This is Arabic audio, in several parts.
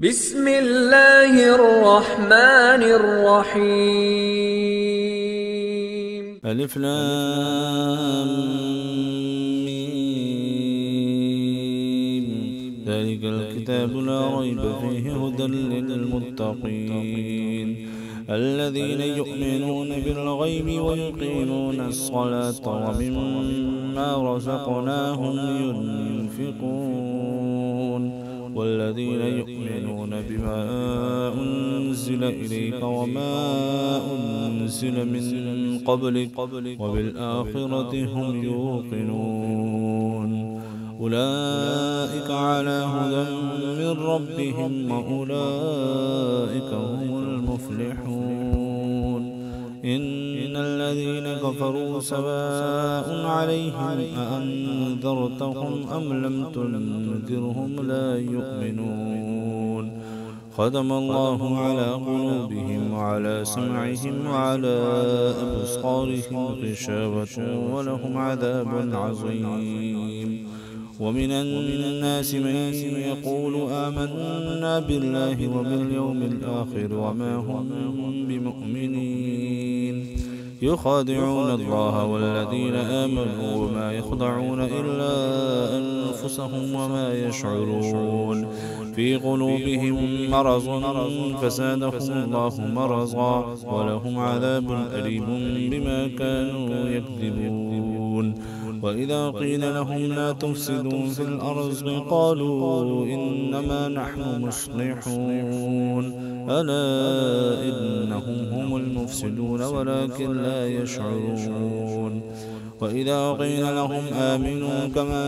بسم الله الرحمن الرحيم ألف لام ميم. ذلك الكتاب لا ريب فيه هدى للمتقين الذين يؤمنون بالغيب ويقيمون الصلاة ومما رزقناهم ينفقون والذين يؤمنون بما أنزل إليك وما أنزل من قبلك وبالآخرة هم يوقنون أولئك على هدى من ربهم وأولئك هم المفلحون إن الذين كفروا سواء عليهم أأنذرتهم أم لم تنذرهم لا يؤمنون ختم الله على قلوبهم وعلى سمعهم وعلى أبصارهم غشاوة ولهم عذاب عظيم ومن الناس من يقول آمنا بالله وباليوم الآخر وما هم بمؤمنين يخادعون الله والذين آمنوا وما يخدعون إلا أنفسهم وما يشعرون في قلوبهم مرض فزادهم الله مرضا ولهم عذاب أليم بما كانوا يكذبون وإذا قيل لهم لا تفسدوا في الأرض قالوا إنما نحن مصلحون ألا إنهم هم المفسدون ولكن لا يشعرون وإذا قيل لهم آمنوا كما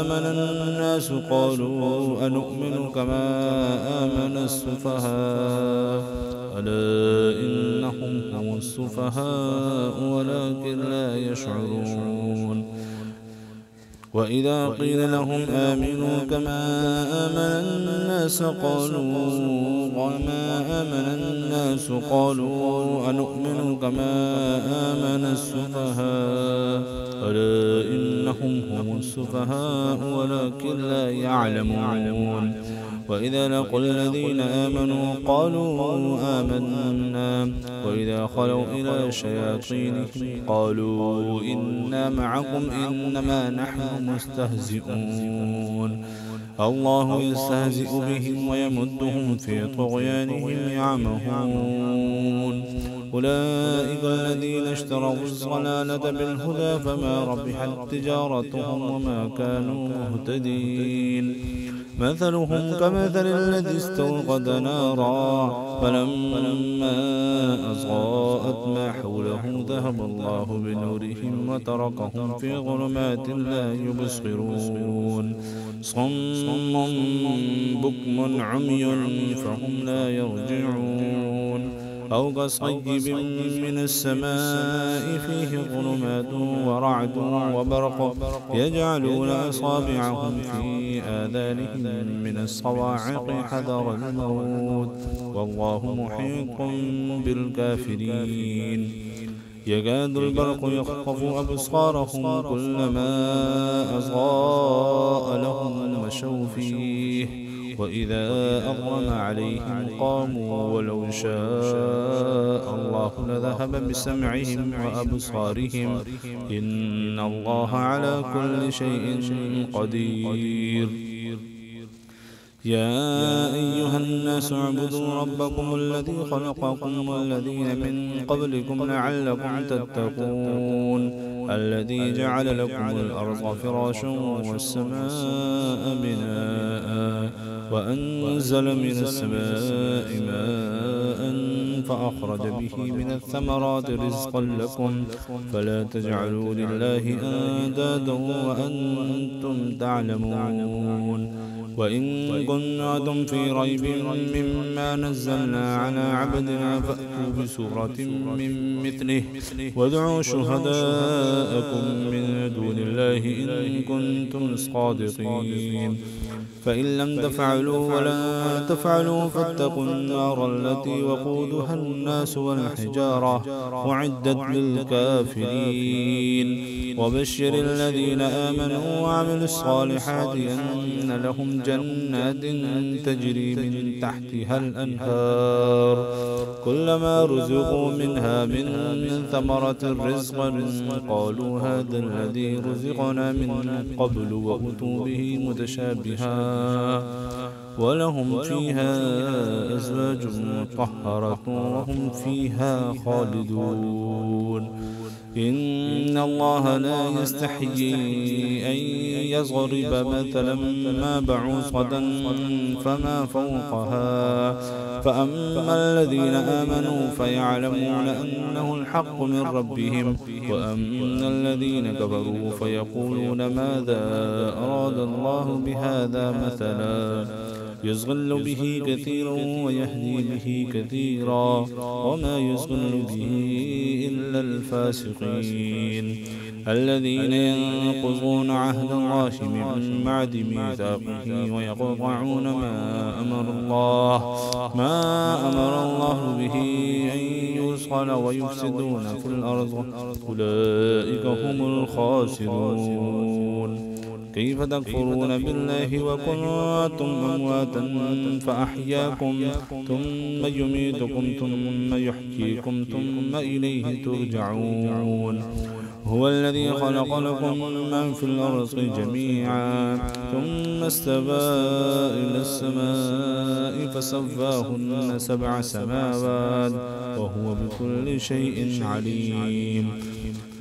آمن الناس قالوا أنؤمن كما آمن السفهاء ألا إنهم هم السفهاء ولكن لا يشعرون وإذا قيل لهم آمنوا كما آمن الناس قالوا أنؤمن كما آمن السفهاء ألا إنهم هم السفهاء ولكن لا يعلمون وإذا لقوا الذين آمنوا قالوا آمنا وإذا خلوا إلى شياطينهم قالوا إنا معكم إنما نحن مستهزئون الله يستهزئ بهم ويمدهم في طغيانهم يعمهون أولئك الذين اشتروا الضلالة بالهدى فما ربحت تجارتهم وما كانوا مهتدين مثلهم كمثل الذي استوقد نارا فلما أضاءت ما حوله ذهب الله بنورهم وتركهم في ظلمات لا يبصرون صم بكم عمي فهم لا يرجعون أو كصيب من السماء فيه ظلمات ورعد وبرق يجعلون أصابعهم في آذانهم من الصواعق حذر الموت والله محيط بالكافرين يكاد البرق يخطف أبصارهم كلما أضاء لهم مشوا فيه وإذا أظلم عليهم قاموا ولو شاء الله لذهب بسمعهم وأبصارهم إن الله على كل شيء قدير يا أيها الناس اعبدوا ربكم الذي خلقكم والذين من قبلكم لعلكم تتقون الذي جعل لكم الأرض فراشا والسماء بناء وأنزل من السماء ماء فأخرج به من الثمرات رزقا لكم فلا تجعلوا لله أندادا وأنتم تعلمون وإن كنتم في ريب مما نزلنا على عبدنا فأتوا بسورة من مثله وادعوا شهداءكم من دون الله إن كنتم صادقين فإن لم تفعلوا ولا تفعلوا فاتقوا النار التي وقودها الناس والحجارة أعدت للكافرين. وبشر الذين آمنوا وعملوا الصالحات أن لهم جنات تجري من تحتها الأنهار كلما رزقوا منها من ثمرة رزقا قالوا هذا الذي رزقنا من قبل وأتوا به متشابها ولهم فيها أزواج مطهرة وهم فيها خالدون. إن الله لا يستحيي أن يضرب مثلا ما بعوضة فما فوقها فأما الذين آمنوا فيعلمون أنه الحق من ربهم وأما الذين كفروا فيقولون ماذا أراد الله بهذا مثلا يضل به كثيرا ويهدي به كثيرا وما يضل به إلا الفاسقين الذين ينقضون عهد الله من بعد ميثاقه ويقطعون ما أمر الله به أن يوصل ويفسدون في الأرض أولئك هم الخاسرون. كيف تكفرون بالله وكنتم أمواتا فأحياكم ثم يميتكم ثم يحييكم ثم إليه ترجعون. هو الذي خلق لكم من في الأرض جميعا ثم استوى إلى السماء فسواهن 7 سماوات وهو بكل شيء عليم.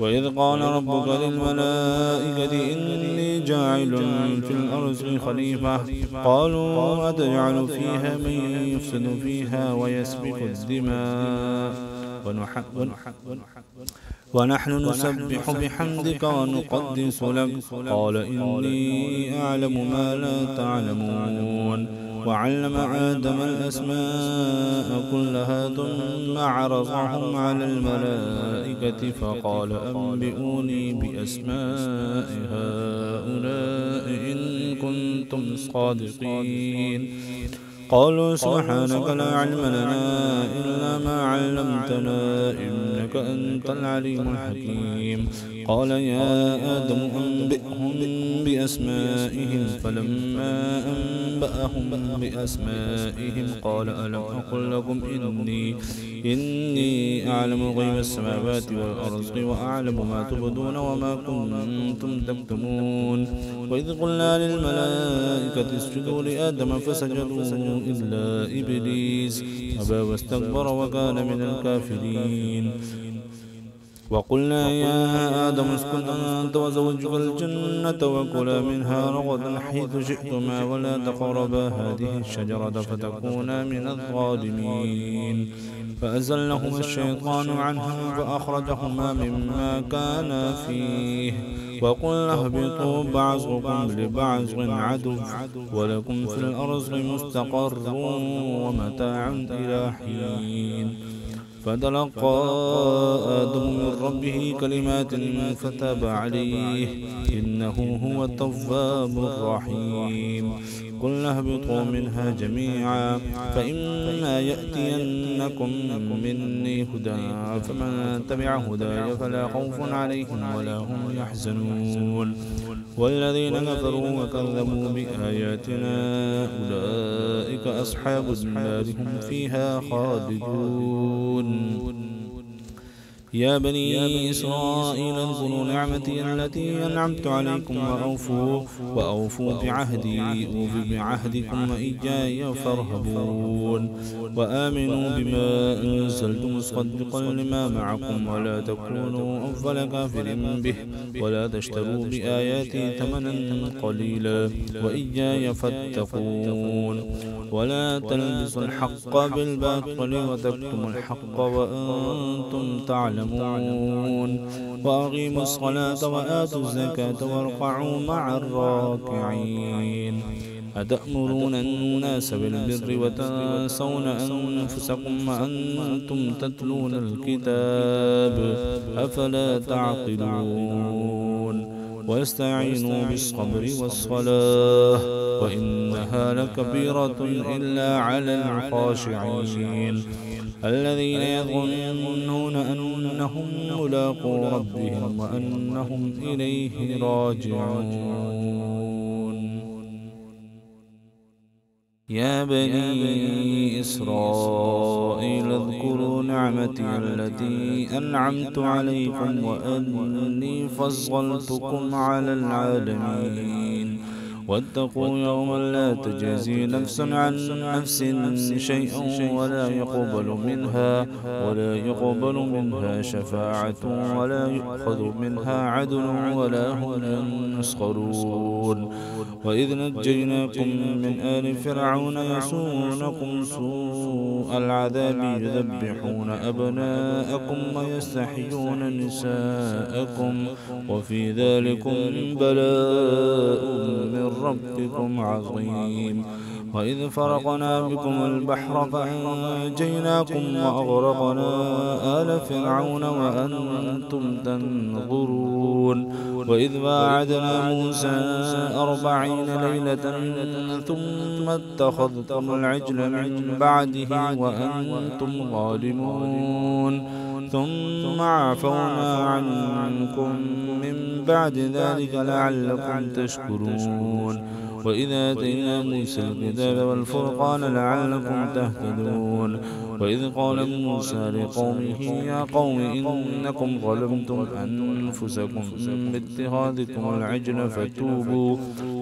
وإذ قال ربك للملائكة إني جاعل في الأرض خليفة قالوا أتجعل فيها من يفسد فيها ويسفك الدماء ونحن نسبح بحمدك ونقدس لك قال إني أعلم ما لا تعلمون. وعلم آدم الأسماء كلها ثم عرضهم على الملائكة فقال أنبئوني بأسماء هؤلاء إن كنتم صادقين. قالوا سبحانك لا علم لنا إلا ما علمتنا إنك أنت العليم الحكيم. قال يا آدم أنبئهم بأسمائهم فلما أنبأهم بأسمائهم قال ألم أقل لكم إني أعلم غيب السماوات والأرض وأعلم ما تبدون وما كنتم تكتمون. وإذ قلنا للملائكة اسجدوا لآدم فسجدوا إلا إبليس أبى واستكبر وكان من الكافرين. وقلنا يا آدم اسكن أنت وزوجك الجنة وكلا منها رغدا حيث شئتما ولا تقربا هذه الشجرة فتكونا من الظالمين. فأزلهما الشيطان عنها فأخرجهما مما كانا فيه وقلنا اهبطوا بعضكم لبعض عدو ولكم في الأرض مستقر ومتاع إلى حين. فتلقى آدم من ربه كلمات فتاب عليه إنه هو التواب الرحيم. قلنا اهبطوا منها جميعا فإما يأتينكم مني هدى فمن تبع هداي فلا خوف عليهم ولا هم يحزنون. والذين كفروا وكذبوا بآياتنا أولئك أصحاب النار هم فيها خالدون. يا بني إسرائيل اذكروا نعمتي التي أنعمت عليكم وأوفوا بعهدي أوف بعهدكم وإياي فارهبون. وآمنوا بما أنزلت مصدقا لما معكم ولا تكونوا أول كافر به ولا تشتروا بآياتي ثمنا قليلا وإياي فاتقون. ولا تلبسوا الحق بالباطل وتكتموا الحق وأنتم تعلمون. وأقيموا الصلاة وآتوا الزكاة واركعوا مع الراكعين. أتأمرون الناس بالبر وتنسون أنفسكم وأنتم تتلون الكتاب أفلا تعقلون. واستعينوا بالصبر والصلاة وإنها لكبيرة إلا على الخاشعين الذين يظنون أنهم ملاقو ربهم وأنهم إليه راجعون. يا بني إسرائيل اذكروا نعمتي التي أنعمت عليكم وأني فضلتكم على العالمين واتقوا يوما لا تجزي نفس عن نفس شيئا ولا يقبل منها شفاعة ولا يؤخذ منها عدل ولا هم ينصرون. وإذ نجيناكم من آل فرعون يسومونكم سوء العذاب يذبحون أبناءكم ويستحيون نساءكم وفي ذلكم بلاء من ربكم عظيم. وإذ فرقنا بكم البحر فأنجيناكم وأغرقنا آل فرعون وأنتم تنظرون. وإذ واعدنا موسى 40 ليلة ثم اتخذتم العجل من بعده وأنتم ظالمون ثم عفونا عنكم من بعد ذلك لعلكم تشكرون. وإذا آتينا موسى الكتاب والفرقان لعلكم تهتدون. وإذ قال موسى لقومه يا قوم إنكم ظلمتم أنفسكم باتخاذكم العجل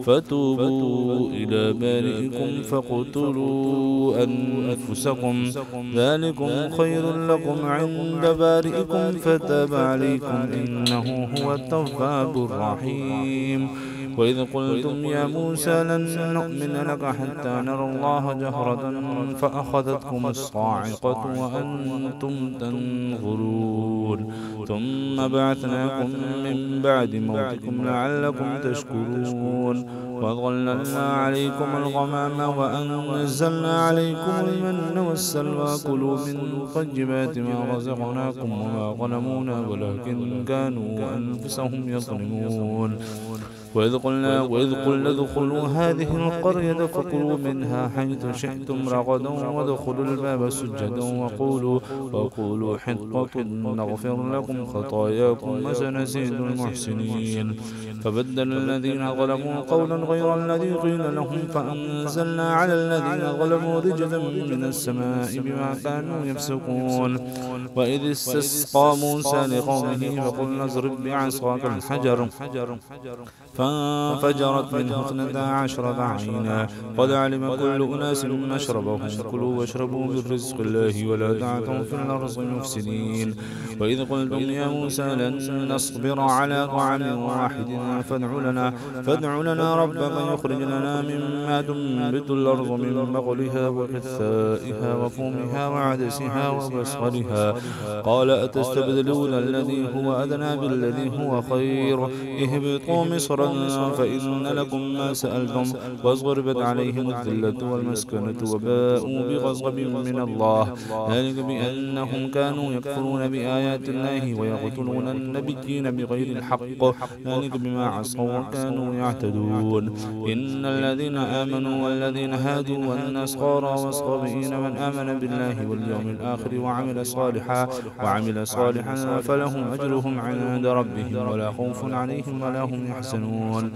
فتوبوا إلى بارئكم فاقتلوا أنفسكم ذلكم خير لكم عند بارئكم فتاب عليكم إنه هو التواب الرحيم. وإذ قلتم يا موسى لن نؤمن لك حتى نرى الله جهرة فأخذتكم الصاعقة وأنتم تنظرون ثم بعثناكم من بعد موتكم لعلكم تشكرون. وظللنا عليكم الغمام وأنزلنا عليكم المن والسلوى كلوا من طيبات ما رزقناكم وما ظلمونا ولكن كانوا أنفسهم يظلمون. وإذ قلنا ادخلوا هذه القرية فكلوا منها حيث شئتم رغدا وادخلوا الباب سجدا وقولوا حطة نغفر لكم خطاياكم وسنزيد المحسنين. فبدل الذين ظلموا قولا غير الذي قيل لهم فأنزلنا على الذين ظلموا رجزا من السماء بما كانوا يفسقون. وإذ استسقى موسى لقومه فقلنا اضرب بعصاك الحجر فانفجرت منه 12 عينا قد علم كل أناس مشربهم كلوا واشربوا من رزق الله ولا تعثوا في الأرض مفسدين. وإذ قلتم يا موسى لن نصبر على طعام واحد فادع لنا ربك يخرج لنا مما تنبت الأرض من بقلها وقثائها وفومها وعدسها وبصلها قال أتستبدلون الذي هو أدنى بالذي هو خير اهبطوا مصرا فإن لكم ما سألتم وضربت عليهم الذلة والمسكنة وباءوا بغضب من الله ذلك بأنهم كانوا يكفرون بآيات الله ويقتلون النبيين بغير الحق ذلك بما عصوا وكانوا يعتدون. إن الذين آمنوا والذين هادوا والنصارى والصابئين من آمن بالله واليوم الآخر وعمل صالحا فلهم أجرهم عند ربهم ولا خوف عليهم ولا هم يحزنون.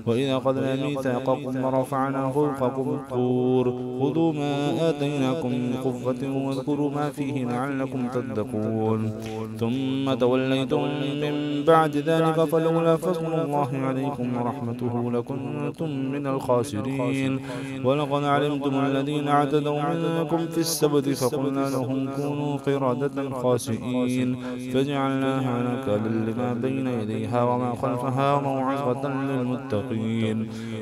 وإذا أخذنا ميثاقكم ورفعنا فوقكم الطور خذوا ما آتيناكم بقوة واذكروا ما فيه لعلكم تتقون ثم توليتم من بعد ذلك فلولا فضل الله عليكم ورحمته لكنتم من الخاسرين. ولقد علمتم الذين اعتدوا منكم في السبت فقلنا لهم كونوا قردة خاسئين فجعلناها نكالا لما بين يديها وما خلفها موعظة للمتقين.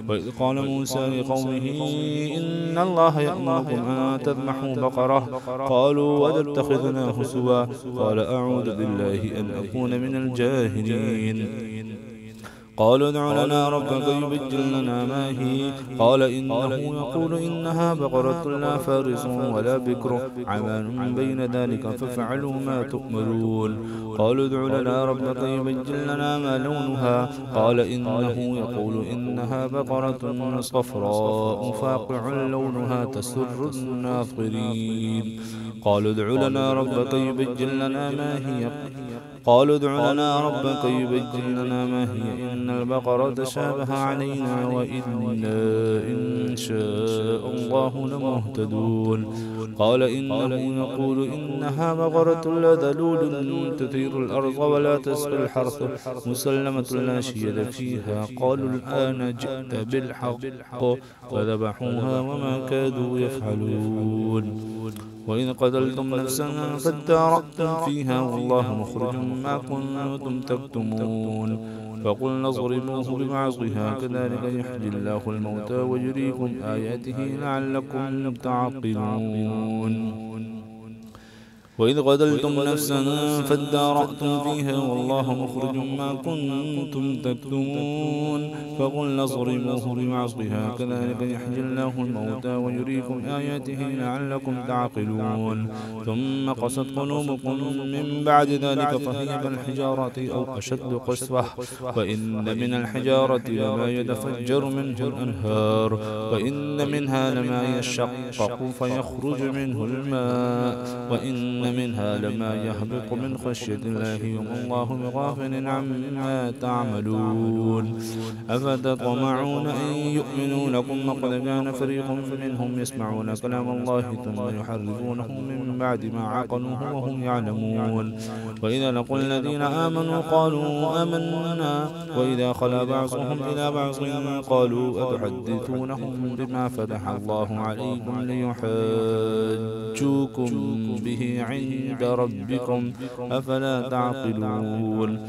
وإذ قال موسى لقومه إن الله يأمركم أن تذبحوا بقرة قالوا وتتخذنا هزوا قال أعوذ بالله أن أكون من الجاهلين. قالوا ادع لنا ربك يبين لنا ما هي قال إنه يقول إنها بقرة لا فارس ولا بكر عوان بين ذلك فافعلوا ما تؤمرون قالوا ادع لنا ربك يبين لنا ما لونها قال إنه يقول إنها بقرة صفراء فاقع لونها تسر الناظرين قالوا ادع لنا ربك يبين لنا ما هي قالوا ادع لنا ربك يبين لنا ما هي إن البقرة تشابه علينا وإنا إن شاء الله لمهتدون قال إنه يقول إنها بقرة لا ذلول تثير الأرض ولا تسقي الحرث مسلمة لا شية فيها قالوا الآن جئت بالحق فذبحوها وما كادوا يفعلون وإذ قتلتم نفسا فادارأتم فيها والله مخرج ما كنتم تكتمون فقلنا اضربوه ببعضها كذلك يحيي الله الموتى ويريكم آياته لعلكم تعقلون وإذ قتلتم نفسا فادارأتم فيها والله مخرج ما كنتم تكتمون فقلنا اضربوه ببعضها كذلك يحيي الله الموتى ويريكم آياته لعلكم تعقلون ثم قست قلوبكم من بعد ذلك فهي كالحجارة أو أشد قسوة وإن من الحجارة لما يتفجر منه الأنهار وإن منها لما يشقق فيخرج منه الماء وإن منها لما يهبط من خشية الله وما الله بغافل عما تعملون أفتطمعون أن يؤمنوا لكم وقد كان فريق منهم يسمعون كلام الله ثم يحرفونه من بعد ما عقلوه وهم يعلمون وإذا لقوا الذين آمنوا قالوا آمنا وإذا خلا بعضهم إلى بعض قالوا أتحدثونهم بما فتح الله عليكم ليحاجوكم به عند ربكم أفلا تعقلون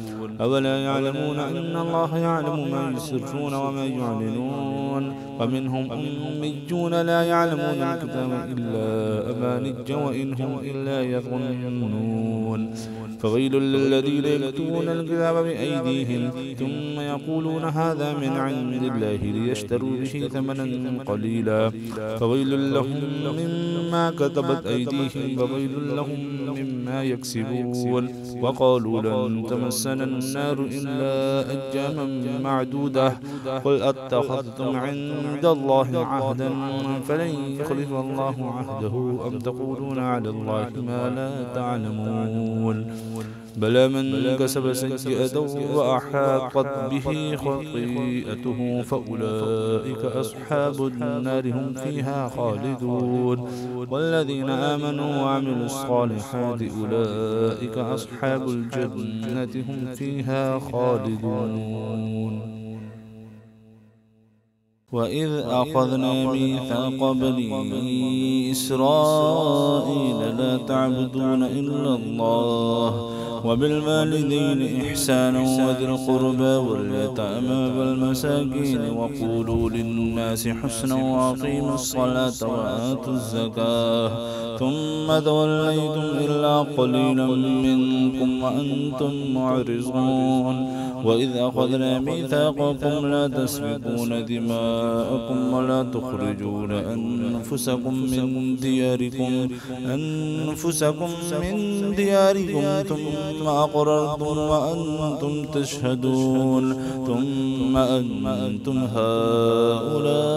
أولا يعلمون أن الله يعلم ما يسرون وما يعلنون ومنهم أميون لا يعلمون الكتاب إلا أماني وإن هم إلا يظنون فويل للذين يكتبون الكتاب بأيديهم ثم يقولون هذا من عند الله ليشتروا به ثمنا قليلا فويل لهم مما كتبت أيديهم وويل لهم مما يكسبون وقالوا لن تمسنا النار إلا أياما معدودة قل أتخذتم عند الله عهدا فلن يخلف الله عهده أم تقولون على الله ما لا تعلمون بلى من كسب سيئة وأحاطت به خطيئته فأولئك أصحاب النار هم فيها خالدون والذين آمنوا وعملوا الصالحات أولئك أصحاب الجنة هم فيها خالدون وإذ أخذنا ميثاق بني إسرائيل لا تعبدون إلا الله وبالوالدين إحسانا وذي القربى واليتامى والمساكين وقولوا للناس حسنا وأقيموا الصلاة وآتوا الزكاة ثم توليتم إلا قليلا منكم وأنتم معرضون وإذ أخذنا ميثاقكم لا تسفكون دماءكم ولا تخرجون أنفسكم من دياركم ثم أقررتم وأنتم تشهدون ثم أنتم هؤلاء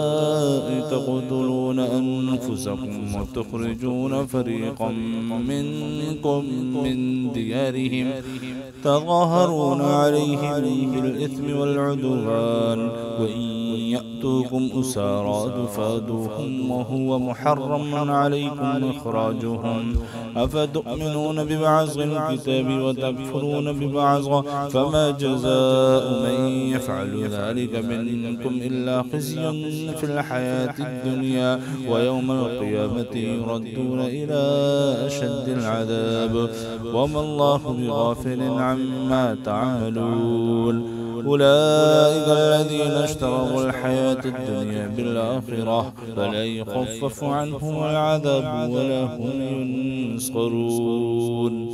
تقتلون أنفسكم وتخرجون فريقا منكم من ديارهم تظاهرون عليهم بالإثم والعدوان وإن يأتوكم أسارى تفادوهم وهو محرم عليكم إخراجهم أفتؤمنون ببعض الكتاب وتكفرون ببعض فما جزاء من يفعل ذلك منكم إلا خزي في الحياة الدنيا ويوم القيامة يردون إلى أشد العذاب وما الله بغافل عما تعملون أولئك الذين اشتروا الحياة الدنيا بالآخرة فلا يخفف عنهم العذاب ولا هم ينصرون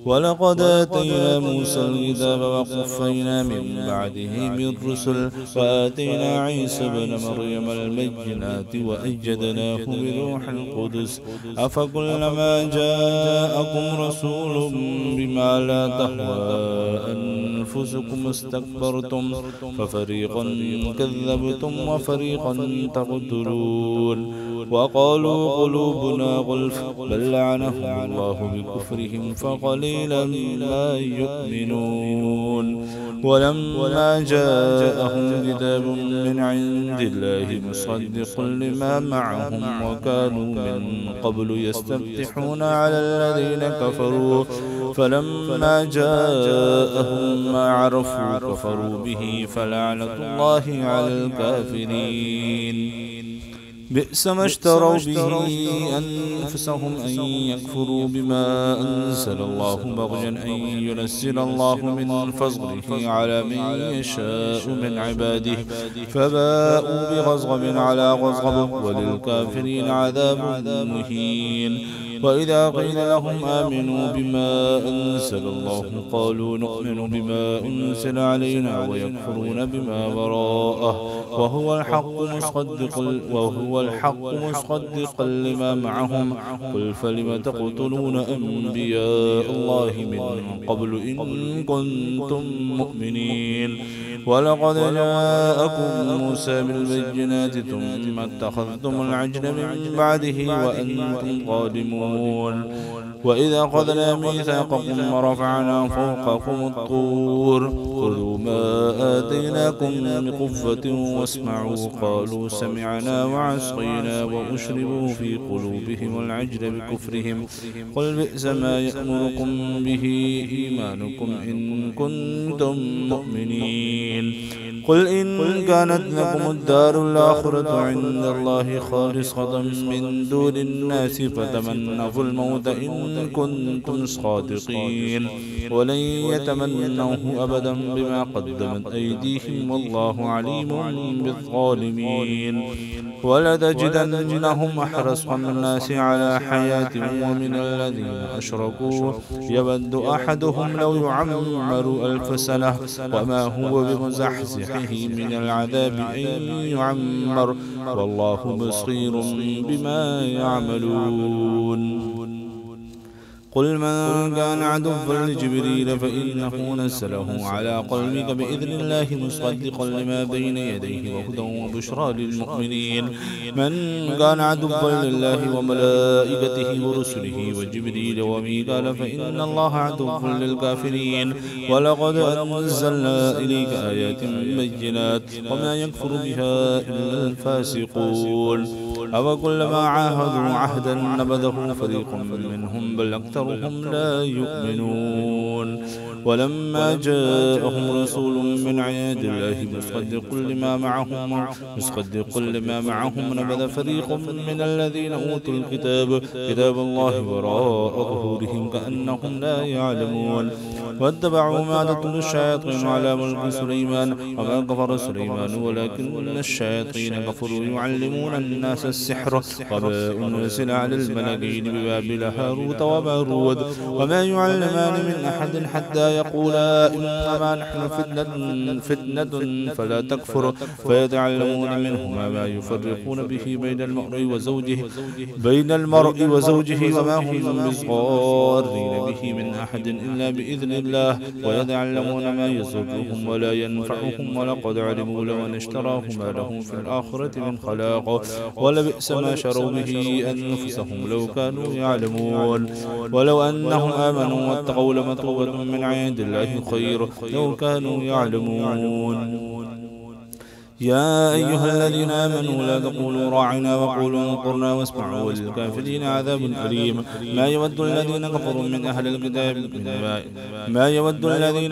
ولقد آتينا موسى الكتاب وقفينا من بعده بالرسل وآتينا عيسى بن مريم البينات وأيدناه بروح القدس أفكلما جاءكم رسول بما لا تهوى أنفسكم استكبرتم ففريقا كذبتم وفريقا تقتلون وقالوا قلوبنا غلف بل لعنهم الله بكفرهم فقليلا ما يؤمنون ولما جاءهم كتاب من عند الله مصدق لما معهم وكانوا من قبل يستفتحون على الذين كفروا فلما جاءهم ما عرفوا كفروا به فلعنة الله على الكافرين بئس ما اشتروا به أنفسهم أن يكفروا بما أنزل الله بغيا أن ينزل الله من فضله على من يشاء من عباده فباءوا بغضب على غضب وللكافرين عذاب مهين وإذا قيل لهم آمنوا بما أنزل الله قالوا نؤمن بما أنزل علينا ويكفرون بما وراءه وهو الحق مصدقا لما معهم قل فلم تقتلون أنبياء الله من قبل إن كنتم مؤمنين ولقد جاءكم موسى بالبينات ثم اتخذتم العجل من بعده وأنتم ظالمون وإذا أخذنا ميثاقكم ورفعنا فوقكم الطور خذوا ما آتيناكم بقوة واسمعوا قالوا سمعنا وعصينا وأشربوا في قلوبهم العجل بكفرهم قل بئس ما يأمركم به إيمانكم إن كنتم مؤمنين قل إن كانت لكم الدار الآخرة عند الله خالصة من دون الناس فتمنوا الموت إن كنتم صادقين ولن يتمنوه أبدا بما قدمت أيديهم والله عليم بالظالمين ولتجدنهم أحرص الناس على حياة ومن الذين أشركوا يود أحدهم لو يعمر 1000 سنة وما هو بمزحزحه من العذاب أن يعمر والله بصير بما يعملون قل من كان عدوا لجبريل فإنه نزله على قلبك بإذن الله مصدقا لما بين يديه وهدى وبشرى للمؤمنين من كان عدوا لله وملائكته ورسله وجبريل وميكال فإن الله عدو للكافرين ولقد أنزلنا إليك آيات بينات وما يكفر بها إلا الفاسقون أوكلما عاهدوا عهدا نبذه فريق منهم بل أكثرهم لا يؤمنون ولما جاءهم رسول من عند الله مصدق لما معهم نبذ فريق من الذين أوتوا الكتاب كتاب الله وراء ظهورهم كأنهم لا يعلمون واتبعوا ما تتلو الشياطين على ملك سليمان وما كفر سليمان ولكن الشياطين كفروا يعلمون الناس السحر وما أنزل على الملكين ببابل هاروت وماروت وما يعلمان من أحد حتى يقولا إنما نحن فتنة فلا تكفر فيتعلمون منهما ما يفرقون به بين المرء وزوجه وما هم بضارين به من أحد إلا بإذن الله ويتعلمون ما يضرهم ولا ينفعهم ولقد علموا لمن اشتراه ما له في الآخرة من خلاق ولبئس ما شروا به أنفسهم لو كانوا يعلمون ولو أنهم آمنوا واتقوا لمثوبة من عند الله خير لو كانوا يعلمون يا أيها الذين آمنوا لا تقولوا راعنا وقولوا انظرنا واسمعوا وللكافرين عذاب أليم ما يود الذين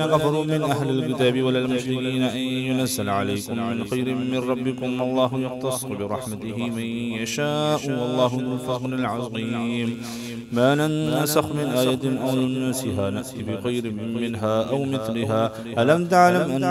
كفروا من أهل الكتاب ولا المشركين أن ينزل عليكم من خير من ربكم والله يختص برحمته من يشاء والله ذو الفضل العظيم ما ننسخ من آية أو ننسها نأتي بخير منها أو مثلها ألم تعلم أن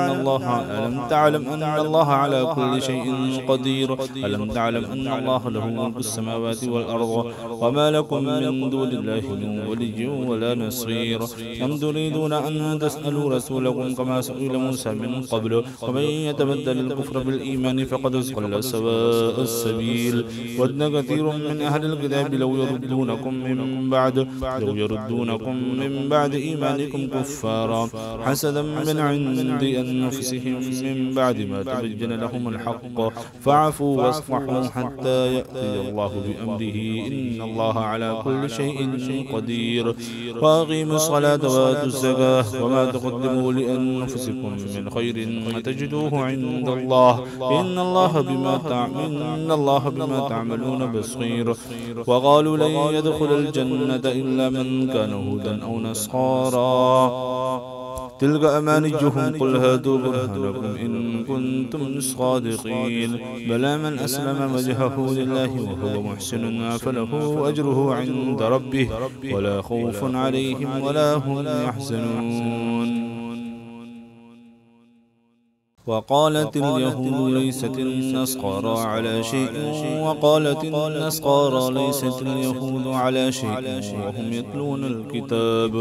الله على كل شيء قدير ألم تعلم أن الله له ملك السماوات والأرض وما لكم من دون الله من ولي ولا نصير أم تريدون أن تسألوا رسولكم كما سئل موسى من قبل ومن يتبدل الكفر بالإيمان فقد ضل سواء السبيل ود كثير من أهل الكتاب لو يردونكم من بعد إيمانكم كفارا حسدا من عند أنفسهم من بعد ما تبين لهم الحق فاعفوا واصفحوا حتى يأتي الله بأمره إن الله على كل شيء قدير وأقيموا الصلاة وآتوا الزكاة وما تقدموا لأنفسكم من خير تجدوه عند الله إن الله بما تعملون بصير وقالوا لن يدخل الجنة إلا من كان هودا أو نصارى تلك أمانيهم قل هاتوا برهانكم إن كنتم صادقين بلى من أسلم وجهه لله وهو محسن فله أجره عند ربه ولا خوف عليهم ولا هم يحزنون وقالت اليهود ليست النصارى على شيء وقالت النصارى ليست اليهود على شيء وهم يتلون الكتاب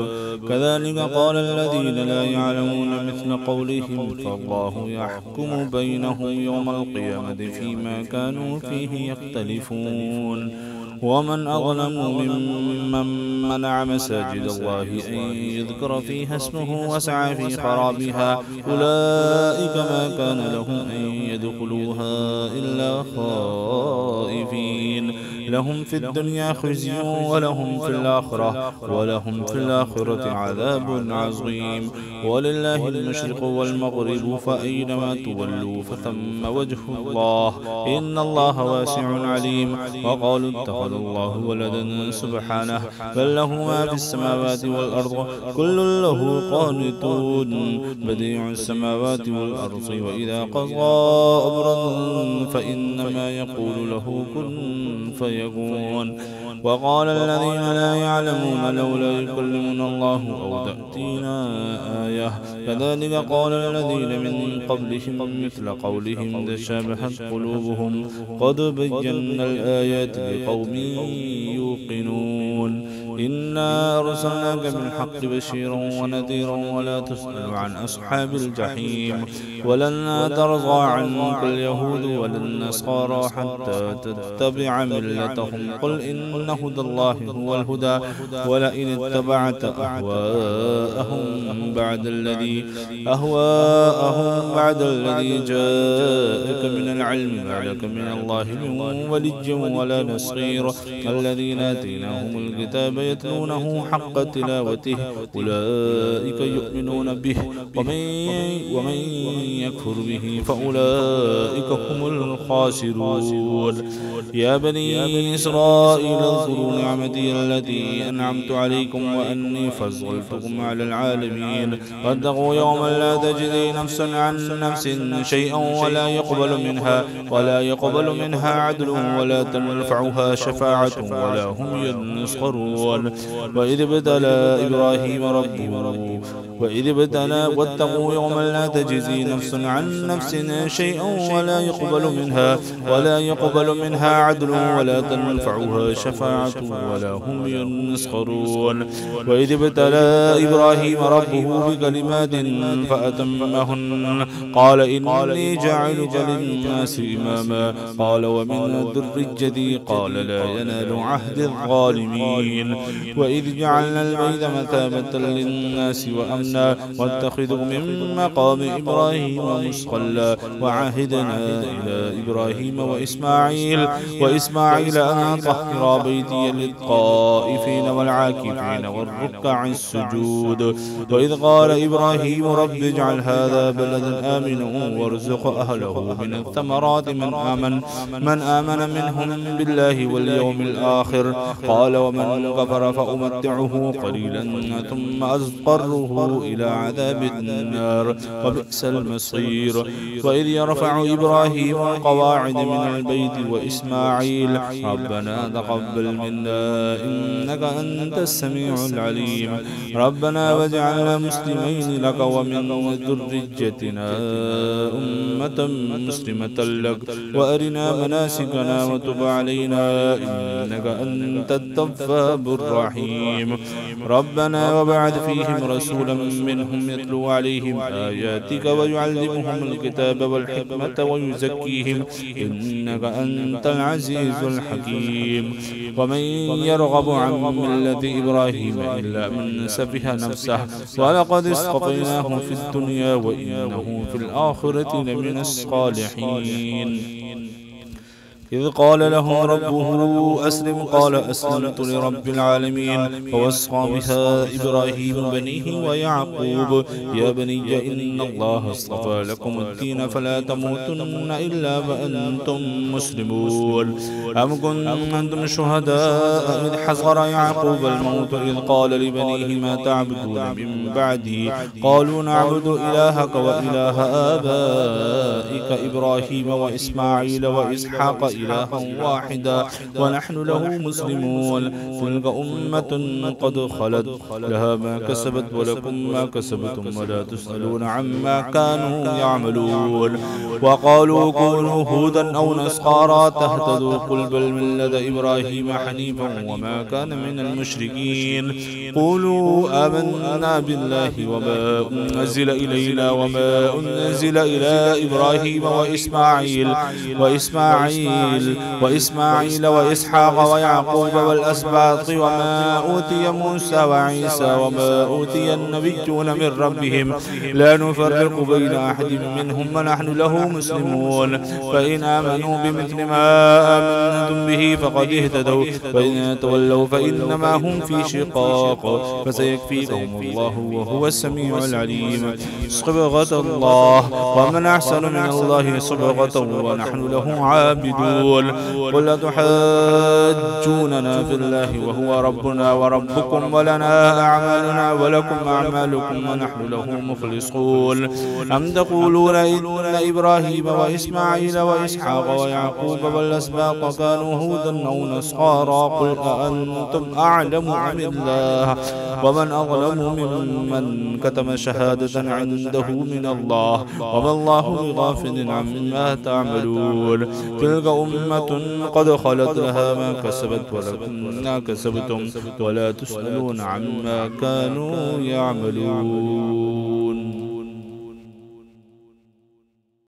كذلك قال الذين لا يعلمون مثل قولهم فالله يحكم بينهم يوم القيامة فيما كانوا فيه يختلفون ومن أظلم ممن منع مساجد الله أن يذكر فيها اسمه وسعى في خرابها أولئك ما كان لهم أن يدخلوها إلا خائفين لهم في الدنيا خزي ولهم في الآخرة عذاب عظيم ولله المشرق والمغرب فأينما تولوا فثم وجه الله إن الله واسع عليم وقالوا اتخذ الله ولدا سبحانه بل له ما في السماوات والأرض كل له قانتون بديع السماوات والأرض وإذا قضى أمرا فإنما يقول له كن فيكون وقال الذين لا يعلمون لولا يكلمنا الله أو تأتينا آية كذلك قال الذين من قبلهم مثل قولهم تشابهت قلوبهم قد بينا الآيات لقوم يوقنون إنا أرسلناك بالحق بشيرا ونذيرا ولا تسأل عن أصحاب الجحيم ولن ترضى عنك اليهود ولا النصارى حتى تتبع ملتهم قل إن هدى الله هو الهدى ولئن اتبعت أهواءهم بعد الذي جاءك من العلم ما لك من الله من ولي ولا نصير الذين آتيناهم الكتاب يتلونه حق تلاوته أولئك يؤمنون به ومن يكفر به فأولئك هم الخاسرون يا بني إسرائيل اذكروا نعمتي التي أنعمت عليكم وأني فضلتكم على العالمين واتقوا يوما لا تجزي نفس عن نفس شيئا ولا يقبل منها عدل ولا تنفعها شفاعة ولا هم ينصرون وإذ ابتلى إبراهيم ربه واتقوا يوما لا تجزي نفس عن نفس شيئا ولا يقبل منها عدل ولا تنفعها شفاعة ولا هم ينصرون وإذ ابتلى إبراهيم ربه بكلمات فأتمهن قال إني جاعلك للناس إماما قال ومن ذريتي قال لا ينال عهد الظالمين وإذ جعلنا البيت مثابة للناس وأمنا واتخذوا من مقام إبراهيم مصلى وعهدنا إلى إبراهيم وإسماعيل أن طهر بيتي للطائفين والعاكفين والركع السجود وإذ قال إبراهيم رب اجعل هذا بلدا آمنا وارزق أهله من الثمرات من آمن منهم بالله واليوم الآخر قال ومن كفر كفر فأمتعه قليلا ثم أضطره إلى عذاب النار وبئس المصير. وإذ يرفع إبراهيم القواعد من البيت وإسماعيل ربنا تقبل منا إنك أنت السميع العليم ربنا واجعلنا مسلمين لك ومن ذريتنا أمة مسلمة لك وأرنا مناسكنا وتب علينا إنك أنت التواب الرحيم ربنا وبعث فيهم رسولا منهم يتلو عليهم آياتك ويعلمهم الكتاب والحكمة ويزكيهم إنك أنت العزيز الحكيم. ومن يرغب عن ملة إبراهيم إلا من سفه نفسه ولقد اصطفيناه في الدنيا وإنه في الآخرة لمن الصالحين. إذ قال له ربه أسلم قال أسلمت لرب العالمين فوصى بها إبراهيم بنيه ويعقوب يا بني إن الله اصطفى لكم الدين فلا تموتن إلا وأنتم مسلمون. أم كنتم شهداء إذ حضر يعقوب الموت إذ قال لبنيه ما تعبدون من بعدي قالوا نعبد إلهك وإله آبائك إبراهيم وإسماعيل وإسحاق إلها واحدا ونحن له مسلمون. تلك أمة قد خلت لها ما كسبت ولكم ما كسبتم ولا تسألون عما كانوا يعملون. وقالوا كونوا هودا أو نصارى تهتدوا قل بل ملة إبراهيم حنيفا وما كان من المشركين. قولوا آمنا بالله وما أنزل إلينا وما أنزل إلى إبراهيم وإسماعيل وإسحاق ويعقوب والأسباط وما أوتي موسى وعيسى وما أوتي النبيون من ربهم لا نفرق بين أحد منهم ونحن له مسلمون. فإن آمنوا بمثل ما آمنتم به فقد اهتدوا وإن تولوا فإنما هم في شقاق فسيكفيكهم الله وهو السميع العليم. صبغة الله ومن أحسن من الله صبغة ونحن له عابدون. قل تحاجوننا في الله وهو ربنا وربكم ولنا أعمالنا ولكم أعمالكم ونحن له مخلصون. أم تقولون إن إبراهيم وإسماعيل وإسحاق ويعقوب والأسباط كانوا هودا أو نصارى قل أأنتم أعلم أم الله ومن أظلم ممن كتم شهادة عنده من الله وما الله بغافل عما تعملون. تلك أمة قد خلت لها ما كسبت ولكم ما كسبتم ولا تسألون عما كانوا يعملون.